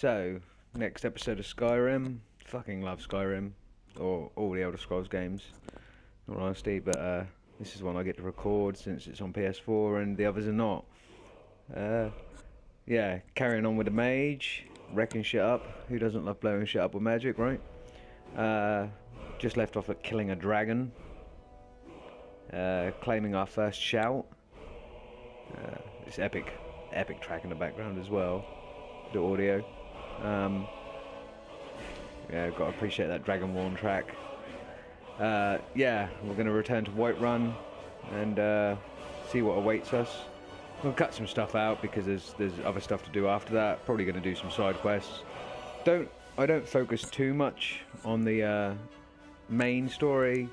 So, next episode of Skyrim. Fucking love Skyrim. Or all the Elder Scrolls games, in all honesty. But this is one I get to record since it's on PS4 and the others are not. Yeah, carrying on with the mage. Wrecking shit up. Who doesn't love blowing shit up with magic, right? Just left off at killing a dragon. Claiming our first shout. It's epic track in the background as well. The audio. Yeah, got to appreciate that Dragonborn track. Yeah, we're going to return to Whiterun and see what awaits us. We'll cut some stuff out because there's other stuff to do after that. Probably going to do some side quests. I don't focus too much on the main story.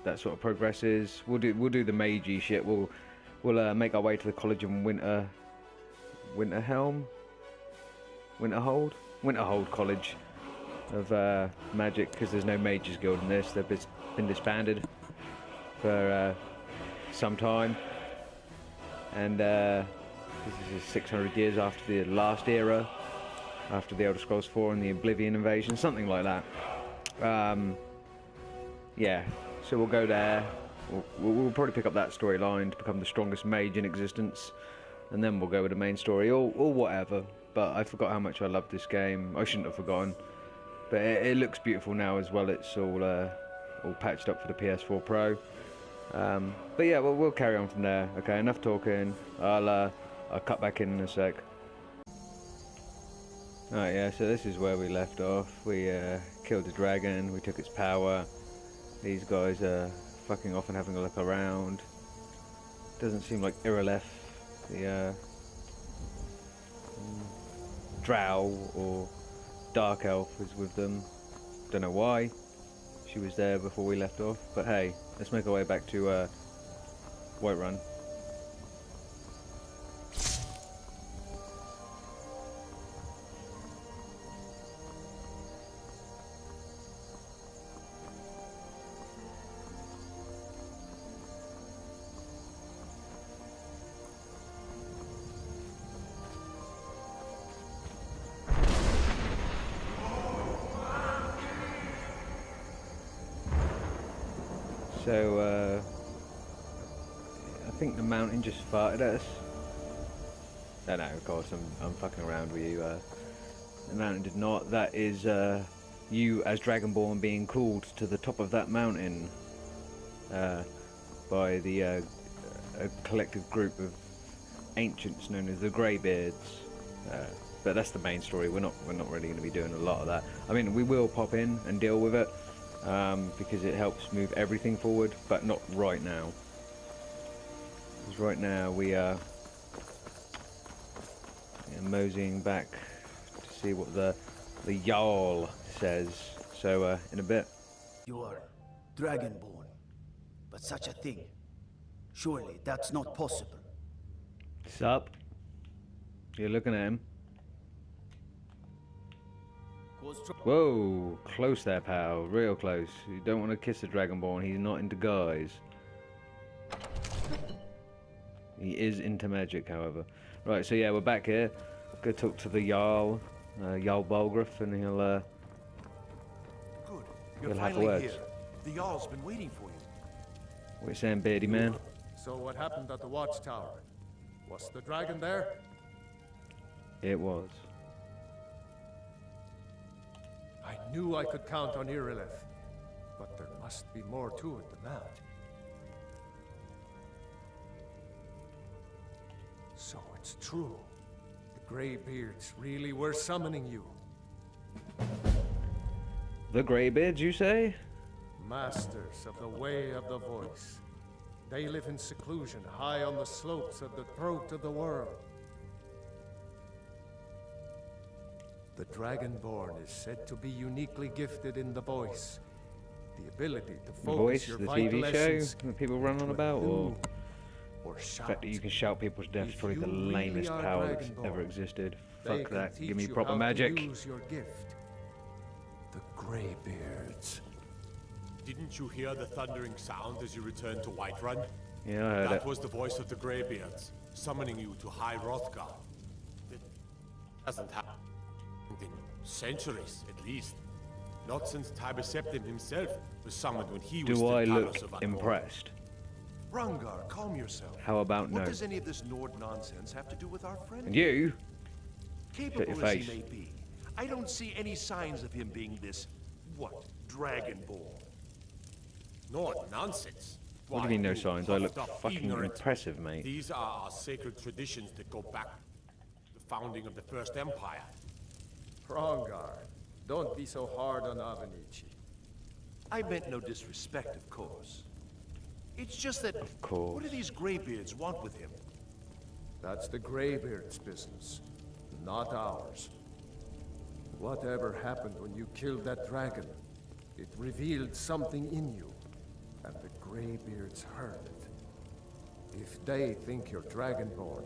That sort of progresses. We'll do the magey shit. We'll make our way to the College of Winterhold College of Magic, because there's no Mages Guild in this. They've been disbanded for some time, and this is 600 years after the last era, after the Elder Scrolls 4 and the Oblivion invasion, something like that. Yeah, so we'll go there. We'll probably pick up that storyline to become the strongest mage in existence, and then we'll go with the main story, or whatever. But I forgot how much I loved this game. I shouldn't have forgotten. But it looks beautiful now as well. It's all patched up for the PS4 Pro. But yeah, we'll carry on from there. Okay, enough talking. I'll cut back in a sec. Alright, yeah, so this is where we left off. We killed the dragon, we took its power. These guys are fucking off and having a look around. Doesn't seem like Irileth, the drow or dark elf, is with them. Don't know why she was there before we left off, but hey, let's make our way back to Whiterun. So, I think the mountain just farted at us. No, of course, I'm fucking around with you. The mountain did not. That is you as Dragonborn being called to the top of that mountain by the a collective group of ancients known as the Greybeards. But that's the main story. We're not really going to be doing a lot of that. I mean, we will pop in and deal with it. Because it helps move everything forward, but not right now. Because right now we are moseying back to see what the Jarl says. So in a bit. You are Dragonborn, but such a thing, surely that's not possible. Sup? You're looking at him. Whoa, close there, pal. Real close. You don't want to kiss a Dragonborn. He's not into guys. He is into magic, however. Right, so yeah, we're back here. Go talk to the Jarl, Jarl Balgruuf, and he'll Good. You're have finally words. here. The Jarl's been waiting for you. What you saying, beardy man? So what happened at the watchtower? Was the dragon there? It was. I knew I could count on Irileth, but there must be more to it than that. So it's true. The Greybeards really were summoning you. The Greybeards, you say? Masters of the Way of the Voice. They live in seclusion high on the slopes of the throat of the world. The Dragonborn is said to be uniquely gifted in the voice. The ability to focus Voice, your the vital TV essence show that people run on into a about, or tune, or the shout. fact that you can shout people to death is If probably the you really lamest are power that's Dragonborn, ever existed. They Fuck can that. teach Give me you proper how magic. to use your gift. The Greybeards. Didn't you hear the thundering sound as you returned to Whiterun? Yeah, I heard That it. was the voice of the Greybeards, summoning you to High Hrothgar. It hasn't happened in Centuries, at least. Not since Tiber Septim himself was summoned when he was Do still I Talos look of Unborn. impressed? Rungar, calm yourself. How about What no? does any of this Nord nonsense have to do with our friend? And you? Capable your as face. he may be, I don't see any signs of him being this, what, Dragonborn. Nord nonsense. What do you mean no Why, signs? I look puffed up fucking ignorant. impressive, mate. These are our sacred traditions that go back to the founding of the First Empire. Hrongar, don't be so hard on Avenici. I meant no disrespect, of course. It's just that, Of course. what do these Greybeards want with him? That's the Greybeard's business, not ours. Whatever happened when you killed that dragon, it revealed something in you, and the Greybeards heard it. If they think you're Dragonborn,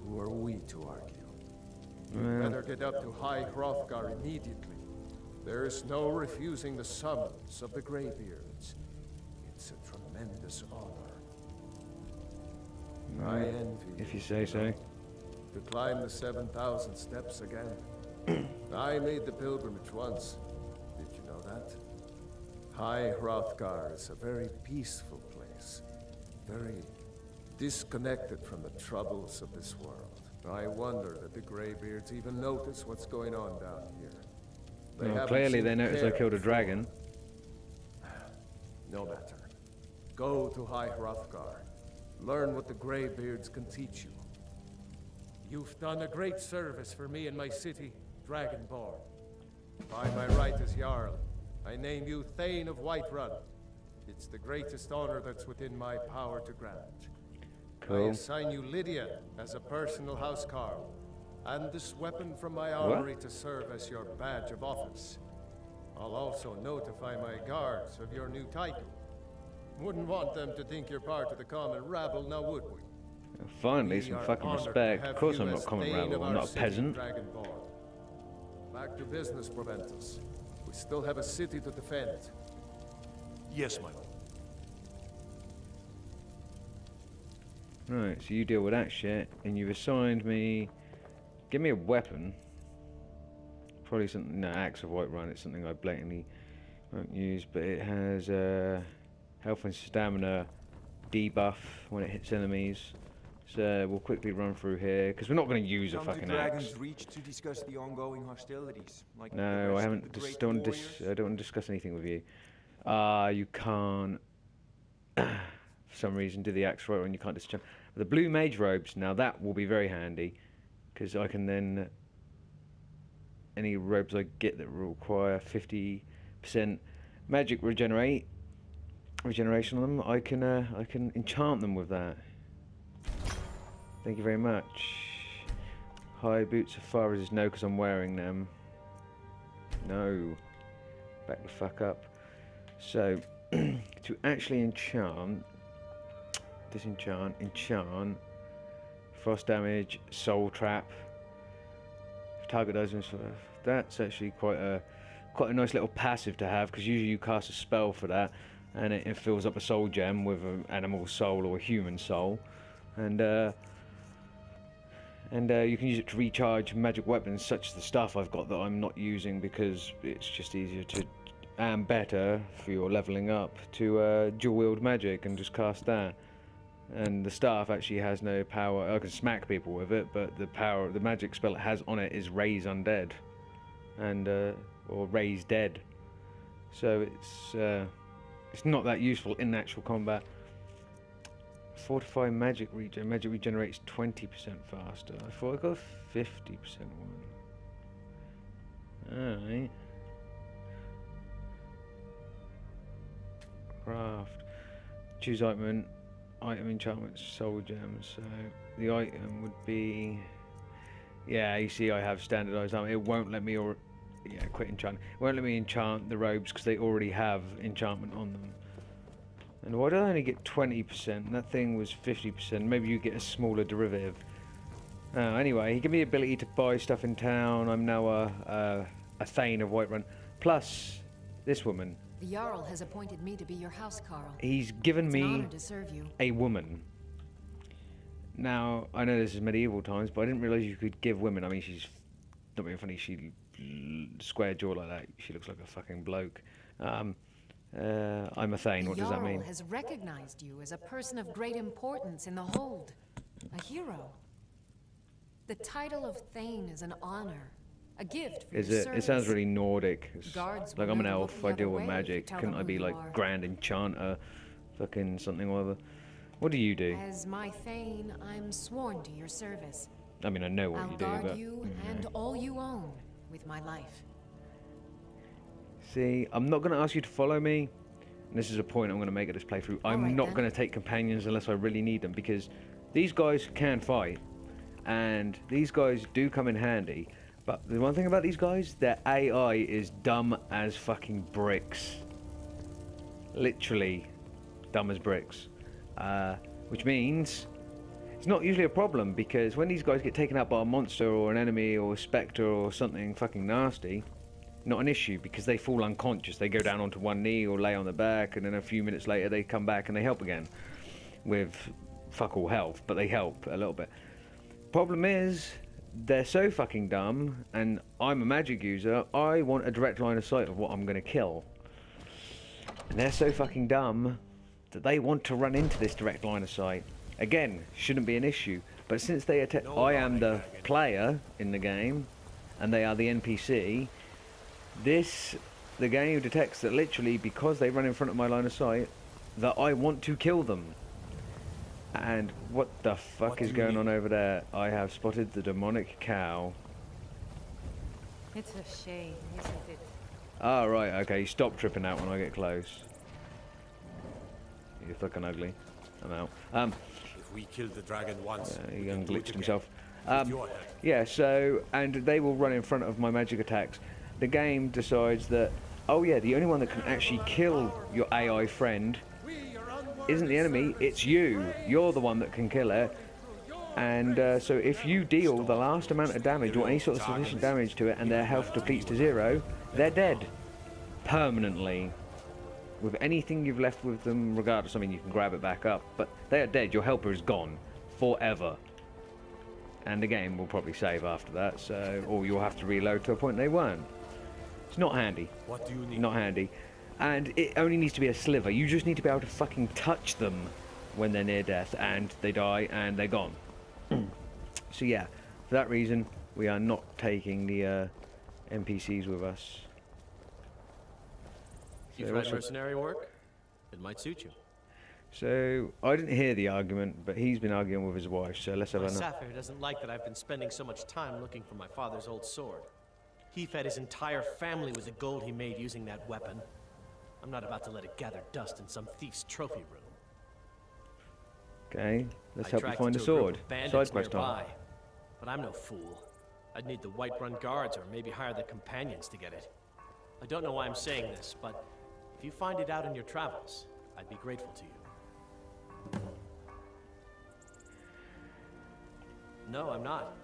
who are we to argue? You better get up to High Hrothgar immediately. There is no refusing the summons of the Greybeards. It's a tremendous honor. I envy If you say so. to climb the 7,000 steps again. I made the pilgrimage once. Did you know that? High Hrothgar is a very peaceful place. Very disconnected from the troubles of this world. I wonder that the Greybeards even notice what's going on down here. They Well, haven't clearly they seemed noticed I care killed a before. dragon. No matter. Go to High Hrothgar. Learn what the Greybeards can teach you. You've done a great service for me and my city, Dragonborn. By my right as Jarl, I name you Thane of Whiterun. It's the greatest honor that's within my power to grant. I Cool. assign you Lydia as a personal housecarl, and this weapon from my armory to serve as your badge of office. I'll also notify my guards of your new title. Wouldn't want them to think you're part of the common rabble, now would we? Finally, We some are fucking honored to respect. have Of course you I'm not as common Thane rabble. of I'm our not a city, peasant. Dragonborn. Back to business, Proventus. We still have a city to defend. Yes, my lord. Right, so you deal with that shit, and you've assigned me... Give me a weapon. Probably something... No, Axe of Whiterun. It's something I blatantly won't use, but it has health and stamina debuff when it hits enemies. So we'll quickly run through here, because we're not going to use a Come to fucking axe. Dragon's Reach to discuss the ongoing hostilities. Like the No, rest I of haven't. the Just great don't warriors. I don't want to discuss anything with you. You can't, for some reason, do the axe right when you can't discharge. The blue mage robes. Now that will be very handy, because I can then any robes I get that require 50% magic regeneration on them. I can enchant them with that. Thank you very much. High boots of fire resist. No, because I'm wearing them. No. Back the fuck up. So, to actually enchant, disenchant, enchant, frost damage, soul trap. Target does that's actually quite a nice little passive to have, because usually you cast a spell for that, and it fills up a soul gem with an animal soul or a human soul, and you can use it to recharge magic weapons, such as the stuff I've got that I'm not using, because it's just easier to, and better for your leveling up, to dual wield magic and just cast that. And the staff actually has no power. I can smack people with it, but the magic spell it has on it is raise undead, and or raise dead. So it's not that useful in actual combat. Fortify magic regen. Magic regenerates 20% faster. I thought I got 50% one. Alright. Craft. Choose item. Item enchantment soul gems. So the item would be... Yeah, you see I have standardized armor. It won't let me quit enchant. It won't let me enchant the robes because they already have enchantment on them. And why did I only get 20%? That thing was 50%. Maybe you get a smaller derivative. Anyway, he gave me the ability to buy stuff in town. I'm now a Thane of Whiterun. Plus, this woman. The Jarl has appointed me to be your housecarl. He's given It's an me honor to serve you. a woman. Now, I know this is medieval times, but I didn't realise you could give women. I mean, she's not being funny. She square jaw like that. She looks like a fucking bloke. I'm a Thane. What does that mean? Jarl has recognized you as a person of great importance in the Hold. A hero. The title of Thane is an honor. A gift for Is your it? service. It sounds really Nordic. Guards Like will I'm an never elf. look the I deal other with way if you magic. tell Couldn't them I who be you like are. Grand Enchanter, fucking something or other? What do you do? As my Thane, I'm sworn to your service. I mean, I know what I'll you do, guard but you and all you own with my life. see, I'm not going to ask you to follow me. And this is a point I'm going to make at this playthrough. I'm Alright, not then. going to take companions unless I really need them, because these guys can fight, and these guys do come in handy. But the one thing about these guys, their AI is dumb as fucking bricks. Literally dumb as bricks. Which means it's not usually a problem, because when these guys get taken out by a monster or an enemy or a spectre or something fucking nasty, not an issue, because they fall unconscious. They go down onto one knee or lay on their back, and then a few minutes later they come back and they help again with fuck all health, but they help a little bit. Problem is, they're so fucking dumb, and I'm a magic user. I want a direct line of sight of what I'm going to kill. And they're so fucking dumb that they want to run into this direct line of sight. Again, shouldn't be an issue, but since they I am the player in the game, and they are the NPC, the game detects that literally, because they run in front of my line of sight, that I want to kill them. And what the fuck is going on over there? I have spotted the demonic cow. It's a shame, isn't it? Oh, right, okay, stop tripping out when I get close. You're fucking ugly. I'm out. If we kill the dragon once, He we can do it unglitched again. himself. With your help. Yeah, so, and they will run in front of my magic attacks. The game decides that, oh yeah, the only one that can actually kill your AI friend isn't the enemy, it's you. You're the one that can kill it. And so if you deal the last amount of damage or any sort of sufficient damage to it and their health depletes to 0, they're dead. Permanently. With anything you've left with them, regardless, I mean, you can grab it back up, but they are dead. Your helper is gone. Forever. And the game will probably save after that, so, or you'll have to reload to a point they weren't. It's not handy. What do you need? Not handy. And it only needs to be a sliver. You just need to be able to fucking touch them when they're near death, and they die, and they're gone. So yeah, for that reason, we are not taking the NPCs with us. You've So tried what's- mercenary work? It might suit you. So, I didn't hear the argument, but he's been arguing with his wife, so let's have My a look. Sapphire doesn't like that I've been spending so much time looking for my father's old sword. He fed his entire family with the gold he made using that weapon. I'm not about to let it gather dust in some thief's trophy room. Okay, let's I help you tracked find it a to group sword. of bandits Side quest nearby, time. but I'm no fool. I'd need the Whiterun guards or maybe hire the companions to get it. I don't know why I'm saying this, but if you find it out in your travels, I'd be grateful to you. No, I'm not.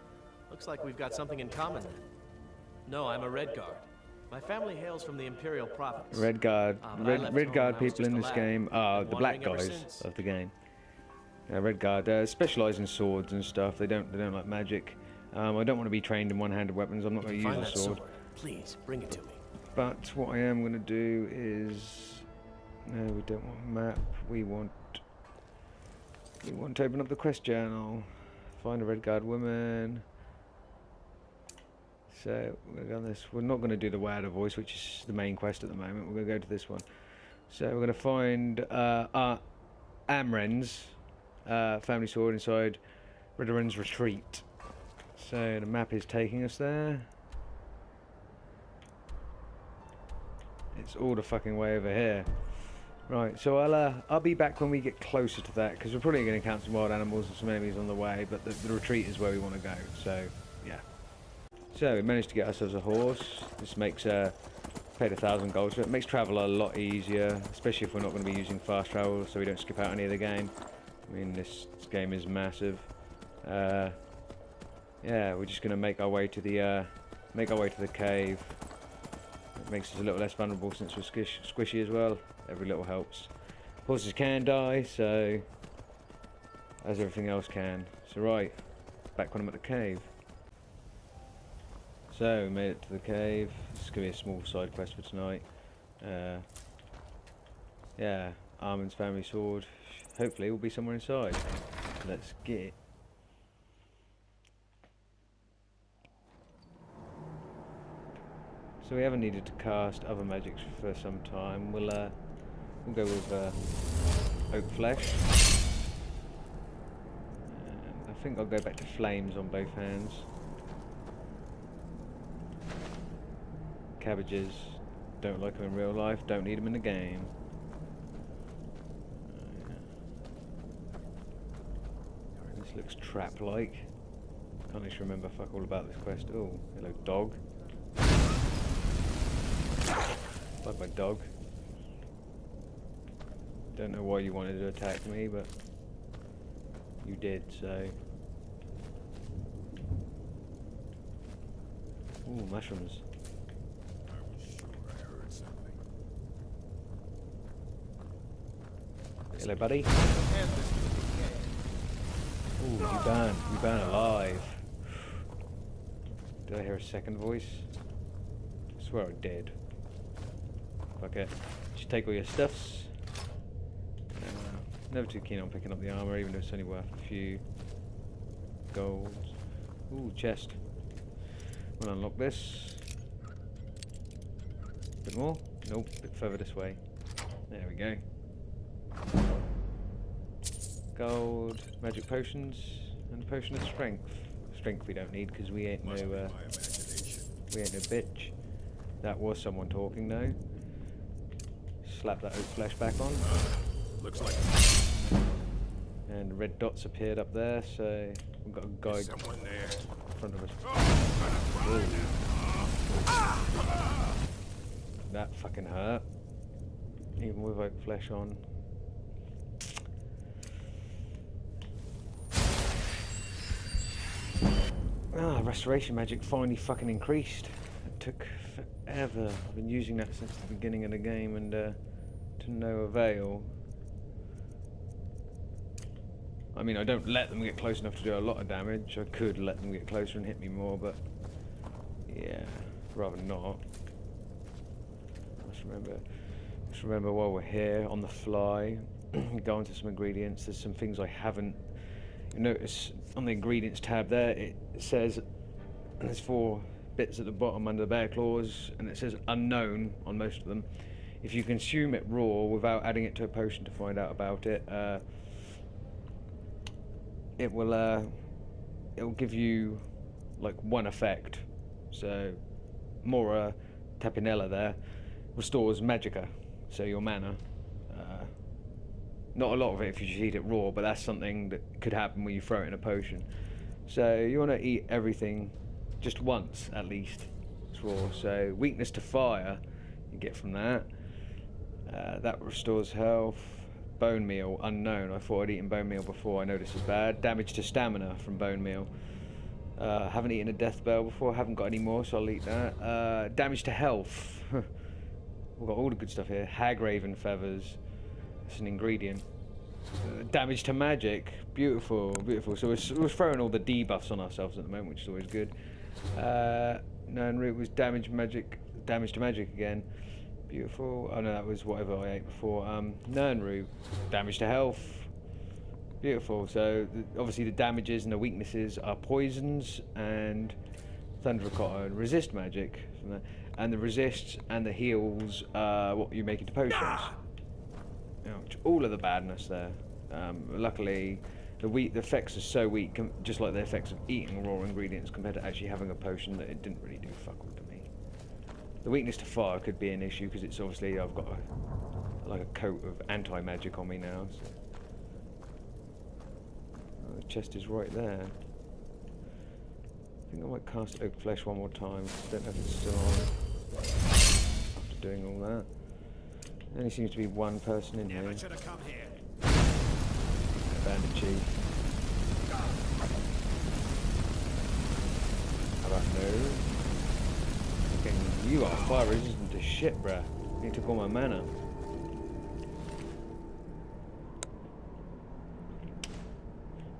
Looks like we've got something in common then. No, I'm a Red Guard. My family hails from the Imperial Province. Red Guard, but I left Red home Guard when I was people in just a this lad. game are Been the black wandering ever guys since. of the game. Red Guard specialise in swords and stuff. They don't like magic. I don't want to be trained in one-handed weapons. I'm not If going you to find use that a sword. sword, please bring it to me. But what I am going to do is, no, we don't want map. We want to open up the quest journal. Find a Red Guard woman. So we're going to go on this. We're not going to do the Wada voice, which is the main quest at the moment. We're going to go to this one. So we're going to find Amren's family sword inside Ridoran's retreat. So the map is taking us there. It's all the fucking way over here. Right, so I'll be back when we get closer to that, because we're probably going to encounter some wild animals and some enemies on the way, but the retreat is where we want to go, so yeah. So we managed to get ourselves a horse. This makes paid 1,000 gold, so it makes travel a lot easier, especially if we're not going to be using fast travel, so we don't skip out any of the game. I mean, this game is massive. Yeah, we're just going to make our way to the cave. It makes us a little less vulnerable since we're squishy as well. Every little helps. Horses can die, so as everything else can. So right, back when I'm at the cave. So we made it to the cave. This is gonna be a small side quest for tonight. Yeah, Armin's family sword. Hopefully will be somewhere inside. Let's get. So we haven't needed to cast other magics for some time. We'll go with oak flesh. And I think I'll go back to flames on both hands. Cabbages, don't like them in real life, don't need them in the game. This looks trap-like. Can't actually remember fuck all about this quest. Oh, hello dog. Like my dog. Don't know why you wanted to attack me, but you did, so. Ooh, mushrooms. Hello, buddy. Ooh, you burn alive. Did I hear a second voice? I swear I did. Okay, just take all your stuffs. Never too keen on picking up the armor, even though it's only worth a few golds. Ooh, chest. We'll unlock this. Bit more? Nope, a bit further this way. There we go. Gold, magic potions, and a potion of strength. Strength we don't need because we ain't no bitch. That was someone talking though. Slap that oak flesh back on. Looks like and red dots appeared up there, so we've got a guy in front of us. That fucking hurt. Even with oak flesh on. Restoration magic finally fucking increased. It took forever. I've been using that since the beginning of the game and to no avail. I mean, I don't let them get close enough to do a lot of damage. I could let them get closer and hit me more, but yeah, rather not. Just remember while we're here on the fly, go into some ingredients. There's some things I haven't. You notice on the ingredients tab there, it says there's 4 bits at the bottom under the bear claws, and it says unknown on most of them. If you consume it raw without adding it to a potion to find out about it, it will give you like one effect. So Mora Tapinella there restores Magica, so your mana. Not a lot of it if you just eat it raw, but that's something that could happen when you throw it in a potion. So you want to eat everything just once at least. It's raw. So weakness to fire you get from that. That restores health. Bone meal, unknown. I thought I'd eaten bone meal before. I know this is bad. Damage to stamina from bone meal. Haven't eaten a death bell before. Haven't got any more, so I'll eat that. Damage to health. We've got all the good stuff here. Hag raven feathers. It's an ingredient. Damage to magic. Beautiful, beautiful. So we're throwing all the debuffs on ourselves at the moment, which is always good. Nern root was damage to magic again. Beautiful. Oh no, that was whatever I ate before. Nern root, damage to health. Beautiful. So obviously the damages and the weaknesses are poisons and thundercotta and resist magic. And the resists and the heals are what you make into potions. Ouch. All of the badness there. Luckily, the effects are so weak, just like the effects of eating raw ingredients compared to actually having a potion, that it didn't really do fuck all to me. The weakness to fire could be an issue because it's obviously I've got like a coat of anti-magic on me now. So. Oh, the chest is right there. I think I might cast oak flesh one more time. Don't know if it's still on after doing all that. There only seems to be one person in here. Should have come here. Bandit chief. How about no? Fucking, you are fire resistant to shit, bruh. You took all my mana.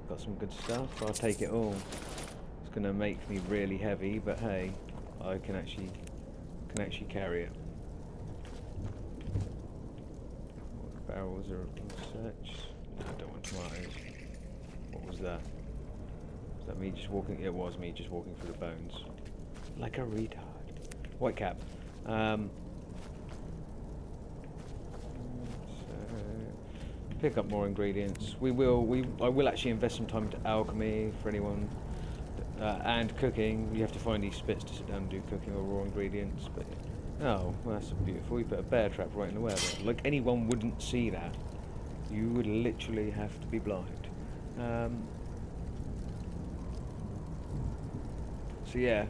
Got some good stuff. I'll take it all. It's gonna make me really heavy, but hey, I can actually carry it. What barrels are such? No, I don't want tomatoes. What was that? Was that me just walking? It was me just walking through the bones. Like a retard. White cap. Pick up more ingredients. I will actually invest some time into alchemy for anyone, and cooking. You have to find these spits to sit down and do cooking or raw ingredients. But oh, well, that's beautiful. We put a bear trap right in the way of it. Like anyone wouldn't see that. You would literally have to be blind. So yeah,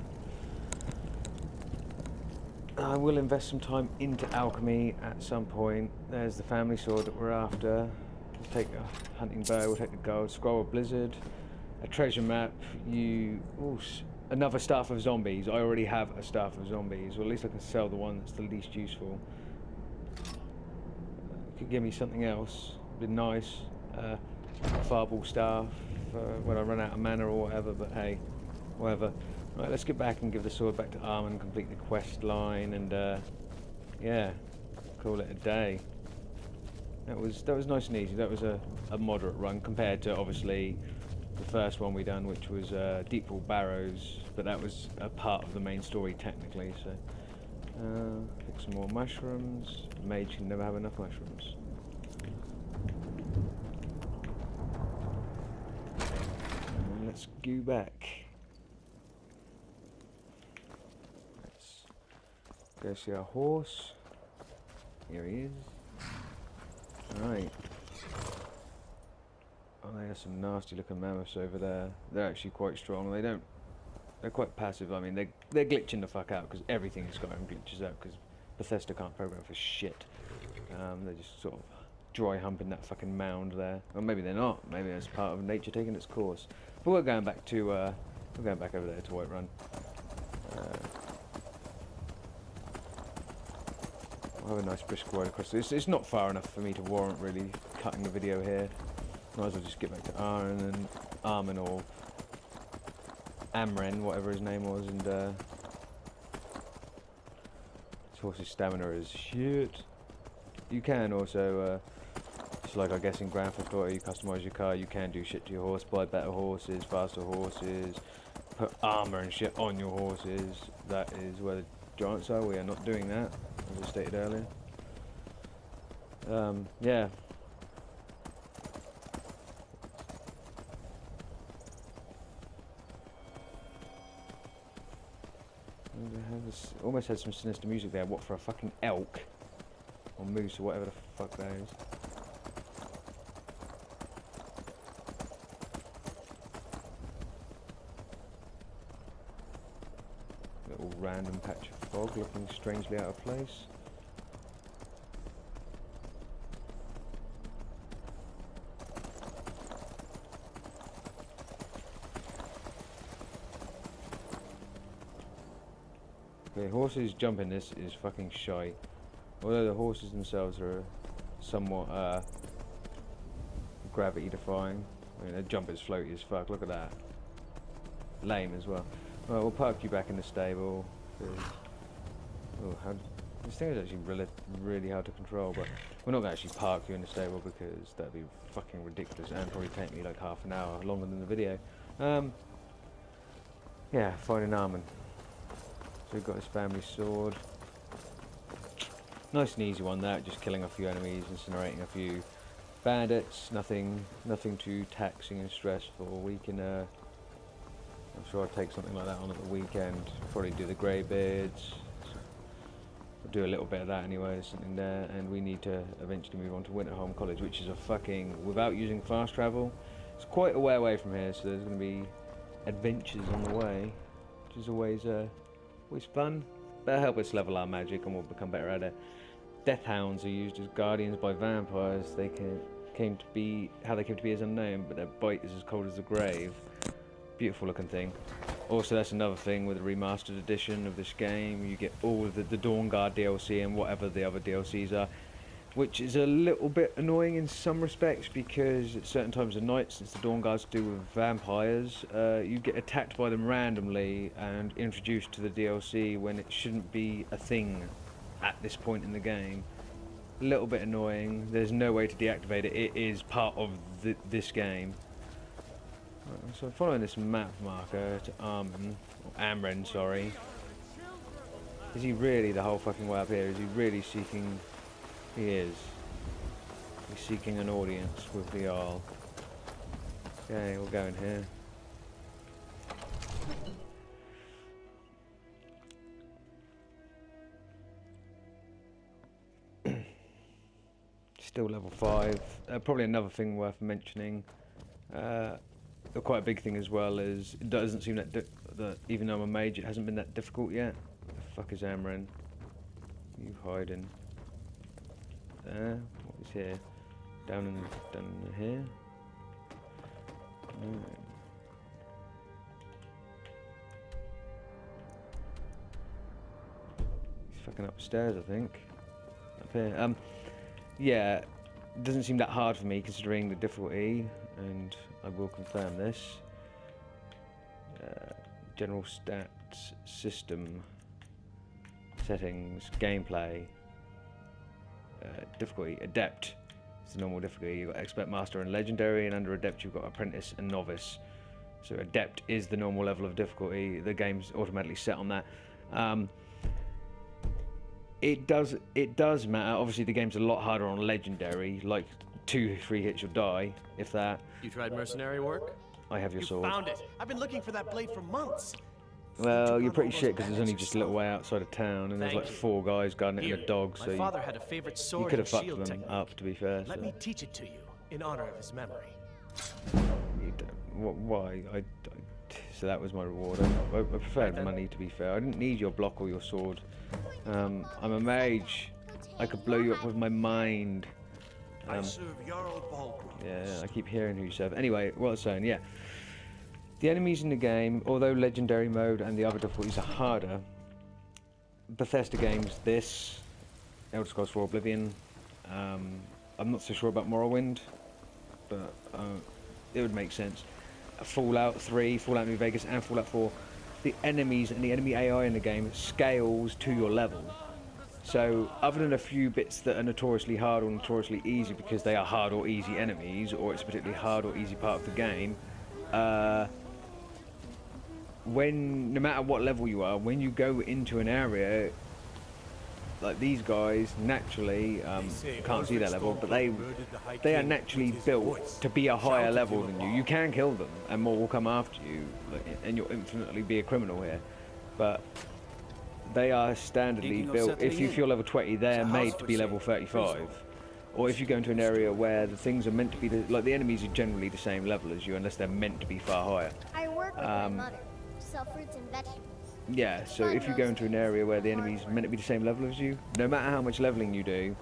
I will invest some time into alchemy at some point. There's the family sword that we're after. Let's take a hunting bow, we'll take a gold scroll of blizzard, a treasure map, another staff of zombies. I already have a staff of zombies, or at least I can sell the one that's the least useful. Could give me something else, be nice. A fireball staff when I run out of mana or whatever, but hey, whatever. Right, let's get back and give the sword back to Armin, complete the quest line, and yeah, call it a day. That was nice and easy. That was a moderate run compared to obviously the first one we done, which was Deepfall Barrows, but that was a part of the main story technically. So pick some more mushrooms. Mage can never have enough mushrooms. And let's go back. Go see our horse. Here he is. Right. Oh, there's some nasty looking mammoths over there. They're actually quite strong. They're quite passive. I mean, they're glitching the fuck out because everything in Skyrim glitches out because Bethesda can't program for shit. They're just sort of dry humping that fucking mound there. Or maybe they're not. Maybe that's part of nature taking its course. But we're going back over there to Whiterun. I'll have a nice brisk ride across this. It's not far enough for me to warrant really cutting the video here. Might as well just get back to Armin or Amren, whatever his name was, and his horse's stamina is shit. You can also, just like I guess in Grand Theft Auto, you customise your car, you can do shit to your horse, buy better horses, faster horses, put armour and shit on your horses. That is where the giants are. We are not doing that, as I stated earlier. Yeah. Almost had some sinister music there. What for a fucking elk? Or moose or whatever the fuck that is. Little random patch of fog looking strangely out of place. Okay, horses jumping this is fucking shite. Although the horses themselves are somewhat gravity defying. I mean, their jump is floaty as fuck, look at that. Lame as well. Well, we'll park you back in the stable. This thing is actually really hard to control, but we're not going to actually park you in the stable because that'd be fucking ridiculous and probably take me like half an hour longer than the video. Yeah, finding Armin. So we've got his family sword. Nice and easy one that, just killing a few enemies, incinerating a few bandits, nothing too taxing and stressful. We can, I'm sure I'll take something like that on at the weekend, probably do the Greybeards, we'll do a little bit of that anyway, there's something there, and we need to eventually move on to Winterholm College, which is a fucking, without using fast travel, it's quite a way away from here, so there's going to be adventures on the way, which is always fun. That'll help us level our magic and we'll become better at it. Death hounds are used as guardians by vampires. They came to be is unknown, but their bite is as cold as the grave. Beautiful looking thing. Also, that's another thing with the remastered edition of this game. You get all of the Dawn Guard DLC and whatever the other DLCs are which is a little bit annoying in some respects because at certain times of night, since the Dawn Guard's to do with vampires, you get attacked by them randomly and introduced to the DLC when it shouldn't be a thing at this point in the game. A little bit annoying. There's no way to deactivate it. It is part of this game. So I'm following this map marker to Amren, sorry. Is he really the whole fucking way up here? Is he really seeking... He is. He's seeking an audience with the Jarl. Okay, we'll go in here. Still level 5. Probably another thing worth mentioning. Quite a big thing as well is it doesn't seem that even though I'm a mage, it hasn't been that difficult yet. The fuck is Amren? You hiding? There. What is here? Down in here. No. He's fucking upstairs, I think. Up here. Yeah, it doesn't seem that hard for me considering the difficulty, and I will confirm this. General stats, system, settings, gameplay, difficulty, adept. It's the normal difficulty. You've got expert, master, and legendary, and under adept you've got apprentice and novice. So adept is the normal level of difficulty. The game's automatically set on that. It does matter. Obviously, the game's a lot harder on legendary. Like 2-3 hits, you'll die, if that. You tried mercenary work? I have your sword. Found it. I've been looking for that blade for months. Well, you're pretty shit because there's only just a little way outside of town, and there's like Thank you. 4 guys guarding it Here, and a dog. So my father had a favorite you sword could and have fucked shield them technique. up, to be fair. Let So. me teach it to you in honor of his memory. You don't, why? So that was my reward. I preferred money, to be fair. I didn't need your block or your sword. I'm a mage. I could blow you up with my mind. I serve Jarl Balgruuf. Yeah, I keep hearing who you serve. Anyway, what I was saying, yeah. The enemies in the game, although legendary mode and the other difficulties are harder, Bethesda games, this, Elder Scrolls 4 Oblivion, I'm not so sure about Morrowind, but it would make sense. Fallout 3, Fallout New Vegas, and Fallout 4, the enemies and the enemy AI in the game scales to your level. So, other than a few bits that are notoriously hard or notoriously easy because they are hard or easy enemies, or it's a particularly hard or easy part of the game, no matter what level you are, when you go into an area, like these guys naturally can't see that level, but they are naturally built to be a higher level than you. You can kill them, and more will come after you, and you'll infinitely be a criminal here. But they are standardly built. If you feel level 20, they're made to be level 35. Or if you go into an area where the things are meant to be, like the enemies are generally the same level as you, unless they're meant to be far higher. I work with my mother, sell fruits and vegetables. Yeah, so if you go into an area where the enemy's meant to be the same level as you, no matter how much leveling you do,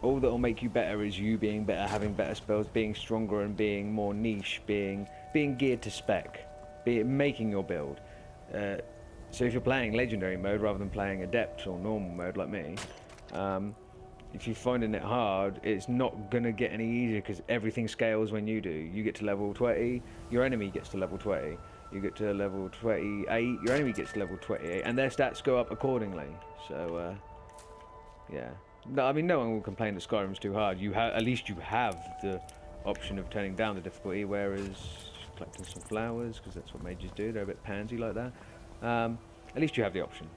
all that will make you better is you being better, having better spells, being stronger and being more niche, being geared to spec, making your build. So if you're playing legendary mode rather than playing adept or normal mode like me, if you're finding it hard, it's not going to get any easier because everything scales when you do. You get to level 20, your enemy gets to level 20. You get to level 28, your enemy gets to level 28, and their stats go up accordingly. So, yeah. No, I mean, no one will complain that Skyrim's too hard. At least you have the option of turning down the difficulty, whereas collecting some flowers, because that's what mages do, they're a bit pansy like that. At least you have the option.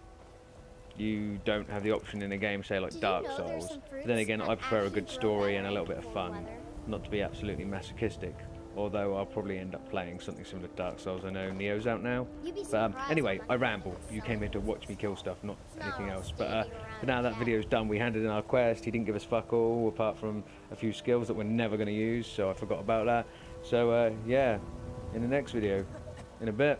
You don't have the option in a game, say like Dark Souls. But then again, I prefer a good story and a little bit of fun, not to be absolutely masochistic. Although I'll probably end up playing something similar to Dark Souls. I know Neo's out now. But anyway, I ramble. You came here to watch me kill stuff, not anything else. But now that video's done, we handed in our quest. He didn't give us fuck all, apart from a few skills that we're never going to use, so I forgot about that. So yeah, in the next video, in a bit.